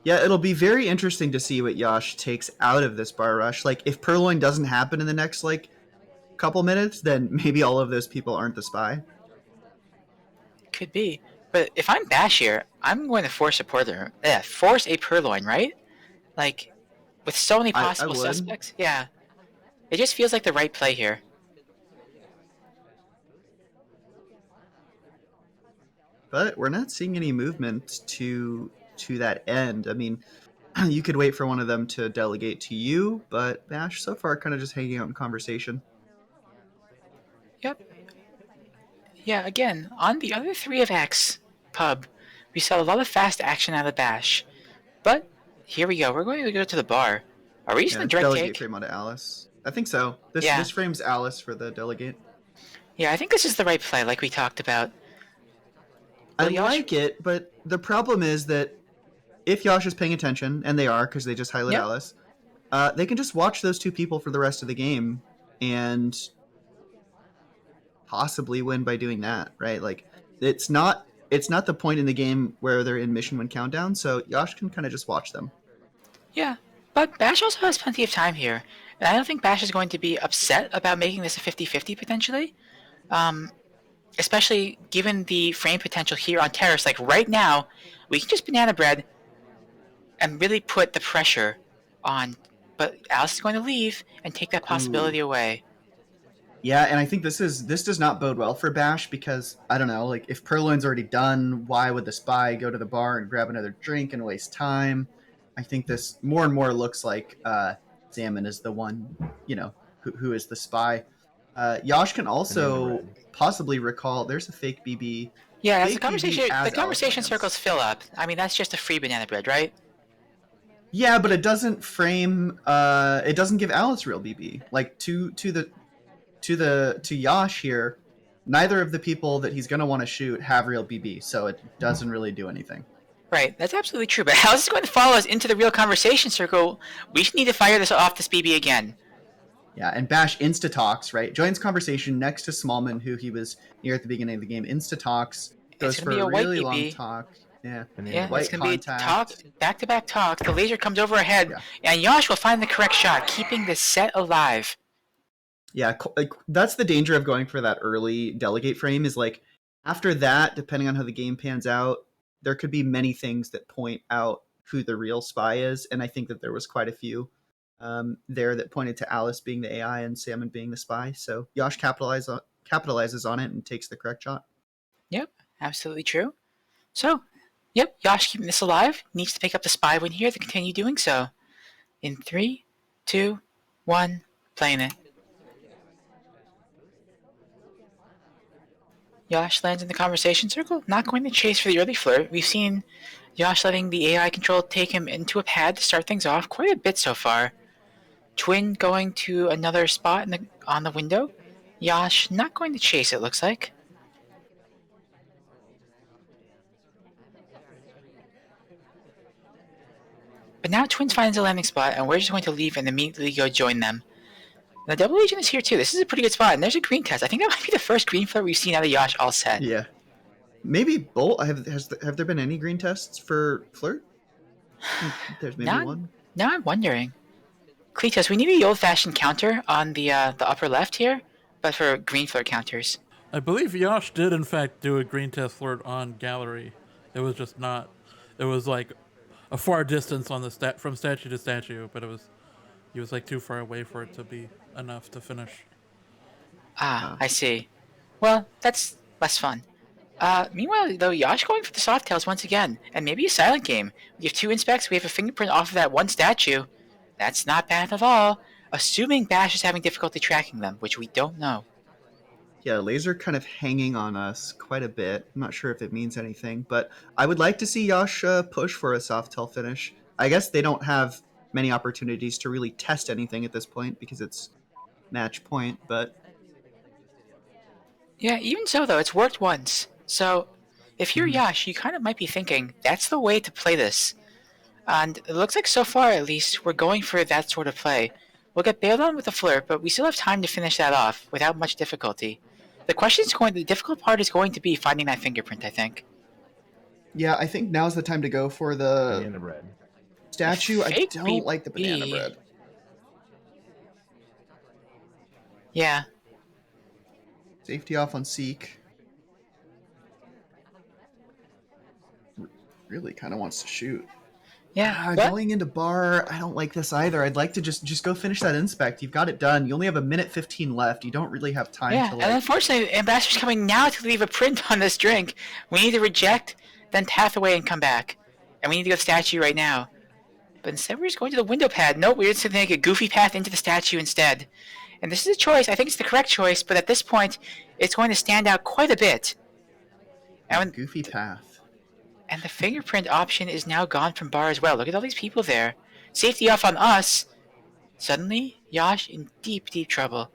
Yeah, it'll be very interesting to see what Yosh takes out of this bar rush. Like, if Purloin doesn't happen in the next, like, couple minutes, then maybe all of those people aren't the spy. Could be. But if I'm Bash here, I'm going to force a Purloin, right? Like, with so many possible suspects? Yeah. It just feels like the right play here. But we're not seeing any movement to that end. I mean, you could wait for one of them to delegate to you, but Bash so far kind of just hanging out in conversation. Yep. Yeah, again, on the other 3 of X pub, we saw a lot of fast action out of Bash. But here we go. We're going to go to the bar. Are we using the direct delegate take? frame onto Alice. I think so. This frames Alice for the delegate. Yeah, I think this is the right play, like we talked about. I like it, but the problem is that if Yosh is paying attention, and they are because they just highlight Alice, they can just watch those 2 people for the rest of the game and possibly win by doing that, right? Like, it's not the point in the game where they're in mission win countdown, so Yosh can kind of just watch them. Yeah, but Bash also has plenty of time here, and I don't think Bash is going to be upset about making this a 50-50 potentially. Especially given the frame potential here on Terrace. Like right now, we can just banana bread and really put the pressure on. But Alice is going to leave and take that possibility away. Yeah, and I think this does not bode well for Bash because, I don't know, like if Purloin's already done, why would the spy go to the bar and grab another drink and waste time? I think this more and more looks like Salmon is the one, who is the spy. Yosh can also possibly recall there's a fake BB. Yeah, as the conversation circles fill up. I mean, that's just a free banana bread, right? Yeah, but it doesn't frame. It doesn't give Alice real BB. Like to Yosh here, neither of the people that he's gonna want to shoot have real BB, so it doesn't really do anything. Right, that's absolutely true. But Alice is going to follow us into the real conversation circle. We need to fire this BB again. Yeah, and Bash insta-talks, right? Joins conversation next to Smallman, who he was near at the beginning of the game. Insta-talks, goes for a really long talk. Yeah, it's going to be talk, back-to-back talk. The laser comes over our head, and Yosh will find the correct shot, keeping this set alive. Yeah, that's the danger of going for that early delegate frame is like, after that, depending on how the game pans out, there could be many things that point out who the real spy is, and I think that there was quite a few there that pointed to Alice being the AI and Salmon being the spy. So Yosh capitalizes on it and takes the correct shot. Yep, absolutely true. So, Yosh keeping this alive, needs to pick up the spy win here to continue doing so. In 3, 2, 1, playing it. Yosh lands in the conversation circle, not going to chase for the early flirt. We've seen Yosh letting the AI control take him into a pad to start things off quite a bit so far. Twin going to another spot on the window. Yosh not going to chase, it looks like. But now Twins finds a landing spot, and we're just going to leave and immediately go join them. The double agent is here too. This is a pretty good spot, and there's a green test. I think that might be the first green flirt we've seen out of Yosh all set. Yeah. Maybe Bolt. Have there been any green tests for flirt? There's maybe one. Now I'm wondering. Cletus, we need the old-fashioned counter on the upper left here, but for green flirt counters. I believe Yosh did in fact do a green test flirt on gallery. It was just not. It was like a far distance on the from statue to statue, but he was like too far away for it to be enough to finish. I see. Well, that's less fun. Meanwhile, though, Yosh going for the soft tails once again, and maybe a silent game. We have 2 inspects, we have a fingerprint off of that one statue. That's not bad at all, assuming Basch is having difficulty tracking them, which we don't know. Yeah, laser kind of hanging on us quite a bit. I'm not sure if it means anything, but I would like to see Yosh push for a soft tail finish. I guess they don't have many opportunities to really test anything at this point because it's match point, but... Yeah, even so, though, it's worked once. So, if you're Yosh, you kind of might be thinking, that's the way to play this. And it looks like so far, at least, we're going for that sort of play. We'll get bailed on with a flirt, but we still have time to finish that off without much difficulty. The difficult part is going to be finding that fingerprint, I think. Yeah, I think now's the time to go for the banana bread statue. I don't like the banana bread. Yeah. Safety off on Seek. Really kind of wants to shoot. Yeah. Going into bar, I don't like this either. I'd like to just go finish that inspect. You've got it done. You only have 1:15 left. You don't really have time to and unfortunately, Ambassador's coming now to leave a print on this drink. We need to reject, then path away and come back. And we need to go to the statue right now. But instead, we're just going to the window pad. Nope, we're just going to make a goofy path into the statue instead. And this is a choice. I think it's the correct choice, but at this point, it's going to stand out quite a bit. And goofy path. And the fingerprint option is now gone from bar as well. Look at all these people there. Safety off on us. Suddenly, Yosh in deep, deep trouble.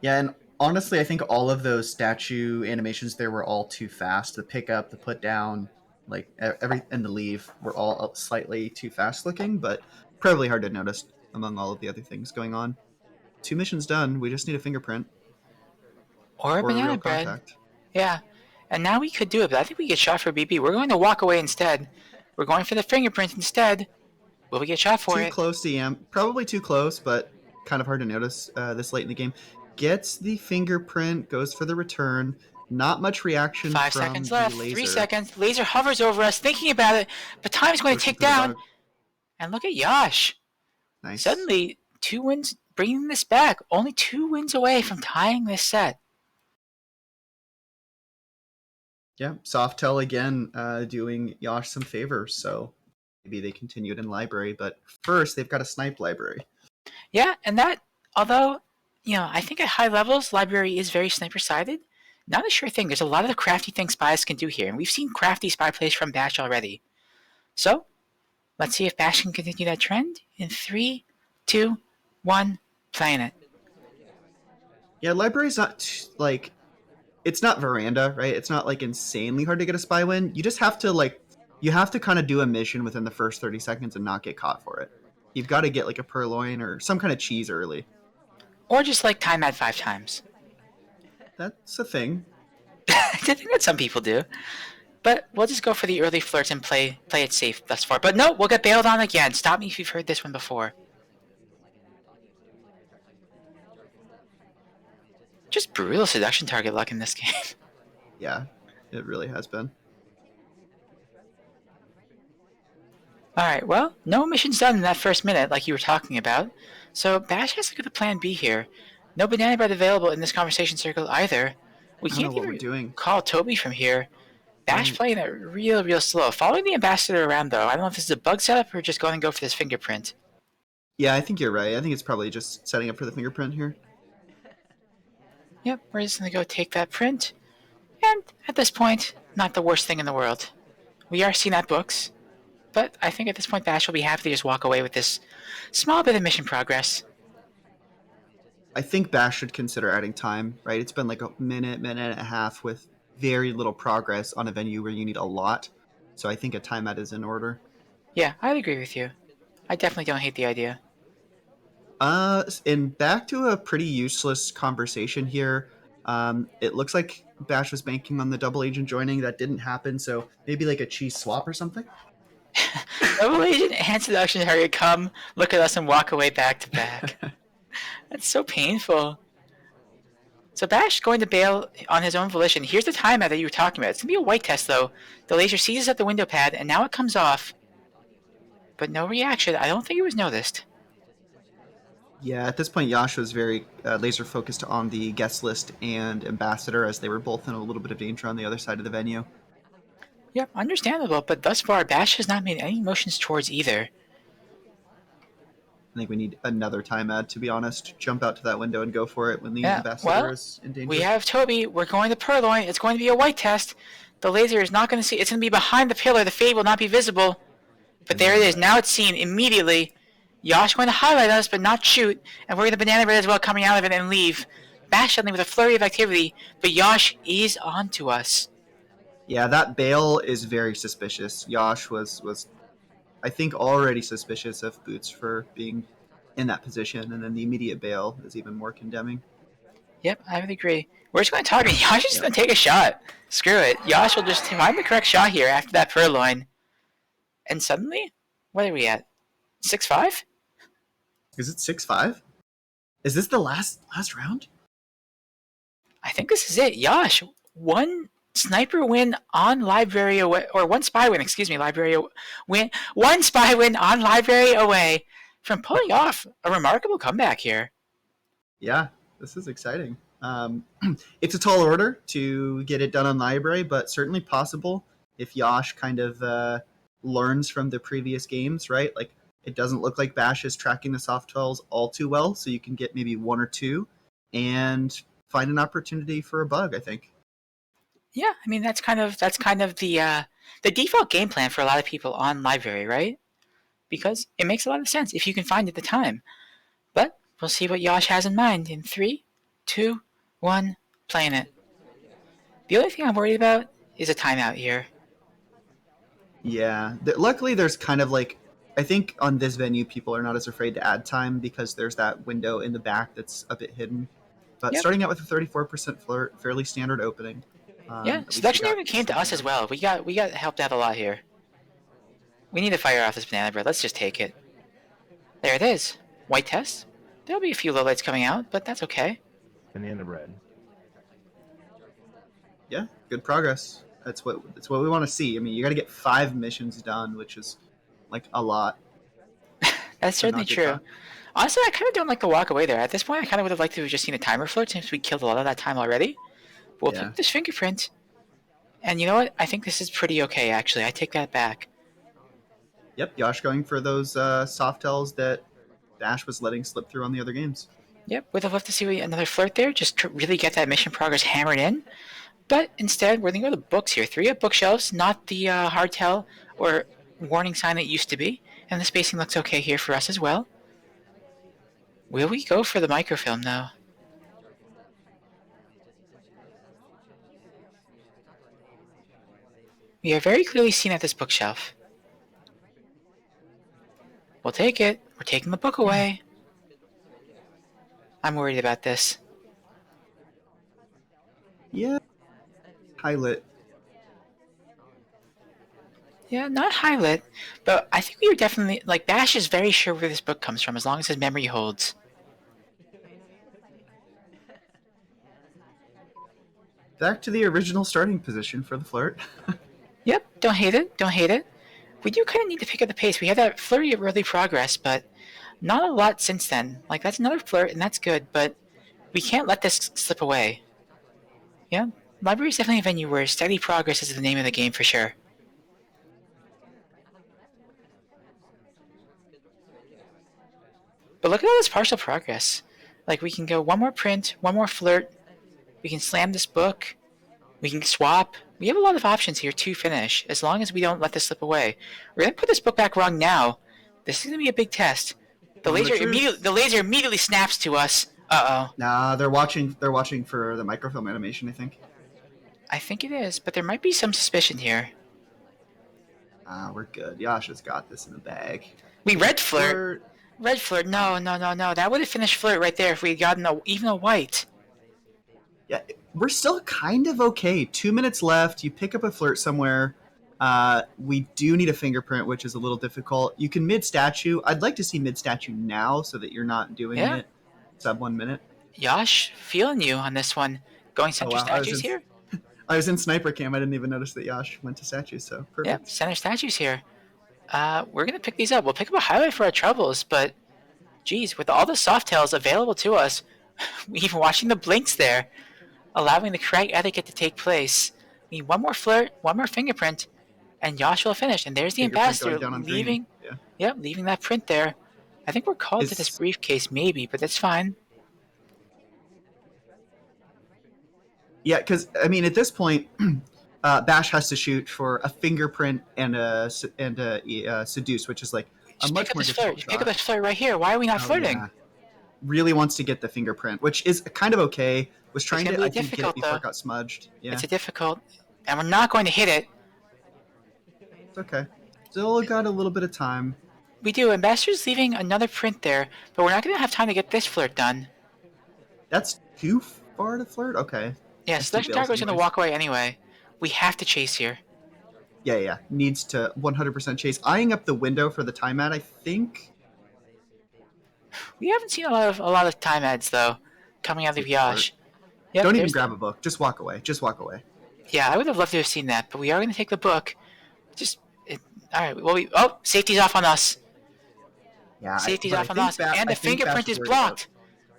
Yeah, and honestly, I think all of those statue animations there were all too fast. The pick up, the put down, like and the leave were all slightly too fast looking, but probably hard to notice among all of the other things going on. 2 missions done. We just need a fingerprint. Or a banana bread. Contact. Yeah. And now we could do it, but I think we get shot for BB. We're going to walk away instead. We're going for the fingerprint instead. Will we get shot for it? Too close to EM. Probably too close, but kind of hard to notice this late in the game. Gets the fingerprint, goes for the return. Not much reaction 5 from seconds left. laser. 3 seconds. Laser hovers over us, thinking about it, but time's going to tick down. And look at Yosh. Nice. Suddenly, 2 wins, bringing this back. Only 2 wins away from tying this set. Yeah, Softel again doing Yosh some favors, so maybe they continued in library, but first they've got a snipe library. Yeah, and that, although, I think at high levels, library is very sniper-sided, not a sure thing. There's a lot of the crafty things spies can do here, and we've seen crafty spy plays from Basch already. So, let's see if Basch can continue that trend in 3, 2, 1, playing it. Yeah, library's not, it's not Veranda, right? It's not, insanely hard to get a spy win. You just have to, you have to kind of do a mission within the first 30 seconds and not get caught for it. You've got to get, a purloin or some kind of cheese early. Or just, time that 5 times. That's a thing. I think that some people do. But we'll just go for the early flirts and play it safe thus far. But no, we'll get bailed on again. Stop me if you've heard this one before. Just brutal seduction target luck in this game. Yeah, it really has been. Alright, well, no missions done in that first minute like you were talking about. So Basch has to go to plan B here. No banana bread available in this conversation circle either. We can't even call Toby from here. Basch playing it real slow. Following the ambassador around though. I don't know if this is a bug setup or just going to go for this fingerprint. Yeah, I think you're right. I think it's probably just setting up for the fingerprint here. Yep, we're just going to go take that print. And at this point, not the worst thing in the world. We are seen at books, but I think at this point Basch will be happy to just walk away with this small bit of mission progress. I think Bash should consider adding time, right? It's been like a minute and a half with very little progress on a venue where you need a lot. So I think a timeout is in order. Yeah, I agree with you. I definitely don't hate the idea. And back to a pretty useless conversation here. It looks like Bash was banking on the double agent joining. That didn't happen, so maybe like a cheese swap or something? Double agent and seduction target come, look at us, and walk away back to back. That's so painful. So Bash going to bail on his own volition. Here's the timeout that you were talking about. It's going to be a white test, though. The laser seizes at the window pad, and now it comes off. But no reaction. I don't think it was noticed. Yeah, at this point, Yosh was very laser focused on the guest list and ambassador, as they were both in a little bit of danger on the other side of the venue. Yep, understandable, but thus far, Bash has not made any motions towards either. I think we need another timeout, to be honest. Jump out to that window and go for it when the ambassador is in danger. We have Toby. We're going to Purloin. It's going to be a white test. The laser is not going to see. It's going to be behind the pillar. The fade will not be visible. But there it is. Now it's seen immediately. Yosh going to highlight us, but not shoot. And we're going to banana bread as well, coming out of it and leave. Bash suddenly with a flurry of activity, but Yosh is on to us. Yeah, that bail is very suspicious. Yosh was I think, already suspicious of Boots for being in that position, and then the immediate bail is even more condemning. Yep, I would agree. We're just going to target. Yosh is going to take a shot. Screw it. Yosh will just find the correct shot here after that purloin. And suddenly, what are we at? 6-5? Is it 6-5? Is this the last round? I think this is it. Yosh, one sniper win on library away, or one spy win, library win. One spy win on library away from pulling off a remarkable comeback here. Yeah, this is exciting. It's a tall order to get it done on library, but certainly possible if Yosh kind of learns from the previous games, right? Like, it doesn't look like Bash is tracking the soft 12s all too well, so you can get maybe one or two and find an opportunity for a bug, I think. Yeah, I mean that's kind of the default game plan for a lot of people on library, right? Because it makes a lot of sense if you can find it at the time. But we'll see what Yosh has in mind in 3, 2, 1, playing it. The only thing I'm worried about is a timeout here. Yeah, luckily there's kind of like, I think on this venue people are not as afraid to add time because there's that window in the back that's a bit hidden. But starting out with a 34% flirt, fairly standard opening. Yeah, seduction even came to us as well. We got helped out a lot here. We need to fire off this banana bread. Let's just take it. There it is. White test. There'll be a few lowlights coming out, but that's okay. Banana bread. Yeah, good progress. That's what we want to see. I mean, you got to get 5 missions done, which is like a lot. That's certainly true. Honestly, I kind of don't like to walk away there. At this point, I kind of would have liked to have just seen a timer float since we killed a lot of that time already. We'll take this fingerprint. And you know what? I think this is pretty okay, actually. I take that back. Yep, Yosh going for those soft tells that Bash was letting slip through on the other games. Yep, would have loved to see another flirt there, just to really get that mission progress hammered in. But instead, we're going to go to books here. 3 up bookshelves, not the hard tell or warning sign it used to be. And the spacing looks okay here for us as well. Will we go for the microfilm, though? We are very clearly seen at this bookshelf. We'll take it. We're taking the book away. I'm worried about this. Yeah. Highlight. Yeah, not highlight, but I think we were definitely, like, Bash is very sure where this book comes from as long as his memory holds. Back to the original starting position for the flirt. Yep, don't hate it, don't hate it. We do kind of need to pick up the pace. We had that flurry of early progress, but not a lot since then. Like, that's another flirt, and that's good, but we can't let this slip away. Yeah, library is definitely a venue where steady progress is the name of the game for sure. But look at all this partial progress. Like, we can go one more print, one more flirt. We can slam this book. We can swap. We have a lot of options here to finish, as long as we don't let this slip away. We're going to put this book back wrong now. This is going to be a big test. The laser immediately snaps to us. Uh-oh. Nah, they're watching for the microfilm animation, I think. I think it is, but there might be some suspicion here. We're good. Yosh has got this in the bag. We red flirt. Red flirt. No. That would have finished flirt right there if we had gotten even a white. Yeah, we're still kind of okay. 2 minutes left. You pick up a flirt somewhere. We do need a fingerprint, which is a little difficult. You can mid-statue. I'd like to see mid-statue now so that you're not doing it sub 1 minute. Yosh, feeling you on this one. Going center statues here? I was in sniper cam. I didn't even notice that Yosh went to statues, so perfect. Yeah, center statues here. We're going to pick these up. We'll pick up a highlight for our troubles, but geez, with all the soft tails available to us, even watching the blinks there, allowing the correct etiquette to take place. We need one more flirt, one more fingerprint, and Yosh will finish. And there's the ambassador leaving. Leaving that print there. I think we're called to this briefcase, maybe, but that's fine. Yeah, because I mean, at this point, Basch has to shoot for a fingerprint and a seduce, which is like a much more difficult shot. Pick up this flirt right here. Why are we not flirting? Yeah. Really wants to get the fingerprint, which is kind of okay. Was trying to, I think, get it before it got smudged. Yeah. It's a difficult, and we're not going to hit it. It's okay. Still got a little bit of time. We do. Ambassador's leaving another print there, but we're not going to have time to get this flirt done. That's too far to flirt? Okay. Yeah, Selection Targo's going to walk away anyway. We have to chase here. Yeah. Needs to 100% chase. Eyeing up the window for the time ad, I think. We haven't seen a lot of time ads, though, coming out of Yosh. Yep, don't even grab a book. Just walk away. Yeah, I would have loved to have seen that, but we are going to take the book. All right. Well, safety's off on us. Yeah, safety's off on us, and the fingerprint is blocked.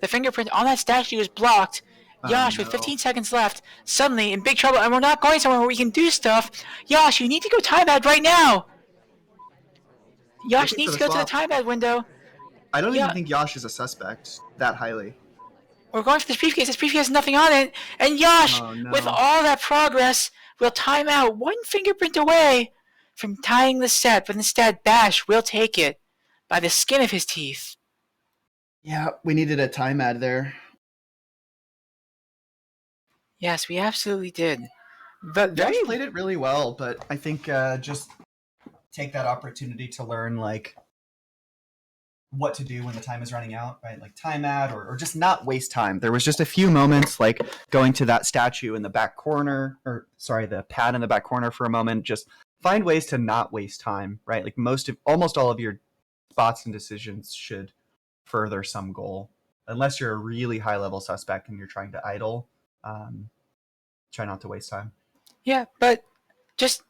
The fingerprint on that statue is blocked. Yosh, with 15 seconds left, suddenly in big trouble, and we're not going somewhere where we can do stuff. Yosh, you need to go time ad right now. Yosh needs to go to the time ad window. I don't even think Yosh is a suspect that highly. We're going for this briefcase. This briefcase has nothing on it. And Yosh, with all that progress, will time out one fingerprint away from tying the set, but instead Basch will take it by the skin of his teeth. Yeah, we needed a time ad there. Yes, we absolutely did. But Basch played it really well, but I think just take that opportunity to learn what to do when the time is running out, right? Like time ad or just not waste time. There was just a few moments like going to that statue in the back corner, the pad in the back corner for a moment. Just find ways to not waste time, right? Like almost all of your spots and decisions should further some goal. Unless you're a really high level suspect and you're trying to idle, try not to waste time. Yeah, but just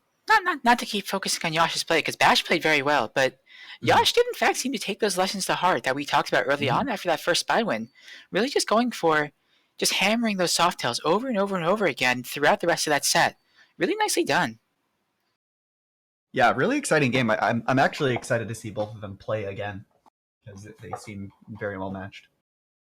not to keep focusing on Yosh's play, because Basch played very well, but Yosh did in fact seem to take those lessons to heart that we talked about early on after that first spy win. Really just going for just hammering those soft tails over and over and over again throughout the rest of that set. Really nicely done. Yeah, really exciting game. I'm actually excited to see both of them play again because they seem very well matched.